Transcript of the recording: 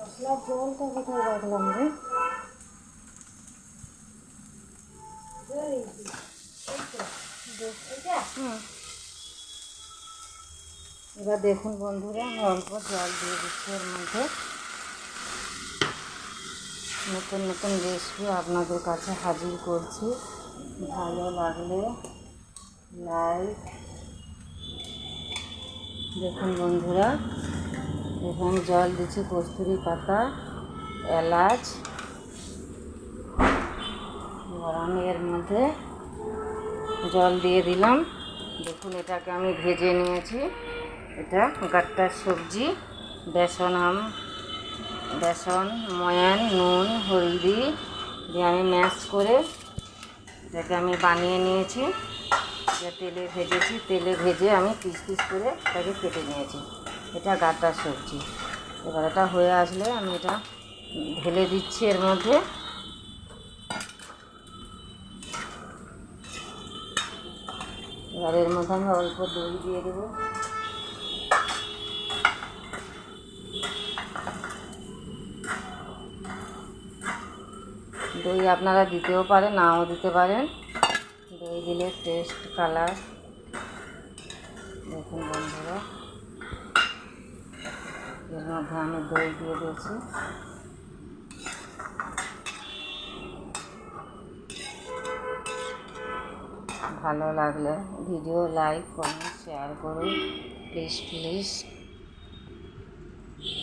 মশলার জলটা কোথায় রাখলাম রে? এবার দেখুন বন্ধুরা, আমি অল্প জল দিয়ে দিচ্ছি এর মধ্যে। নতুন নতুন রেসিপি আপনাদের কাছে হাজির করছি। ভালো লাগলে লাইক। দেখুন বন্ধুরা, এখানে জল দিচ্ছি কস্তুরি পাতা, এলাচ। এবার আমি এর মধ্যে জল দিয়ে দিলাম। দেখুন, এটাকে আমি ভেজে নিয়েছি। এটা গাট্টার সবজি। বেসন, ময়ান, নুন, হলদি দিয়ে আমি ম্যাশ করে এটাকে আমি বানিয়ে নিয়েছি। এটা তেলে ভেজেছি, তেলে ভেজে আমি পিস পিস করে এটাকে কেটে নিয়েছি। এটা গাট্টার সবজি। এবার এটা হয়ে আসলে আমি এটা ঢেলে দিচ্ছি এর মধ্যে। এবার এর মধ্যে আমি অল্প দই দিয়ে দেবো। দই আপনারা দিতেও পারেন, নাও দিতে পারেন। দই দিলে টেস্ট, কালার। দেখুন বন্ধুরা, এর মধ্যে আমি দই দিয়ে দিয়েছি। ভালো লাগলে ভিডিও লাইক, কমেন্ট, শেয়ার করুন প্লিজ প্লিজ।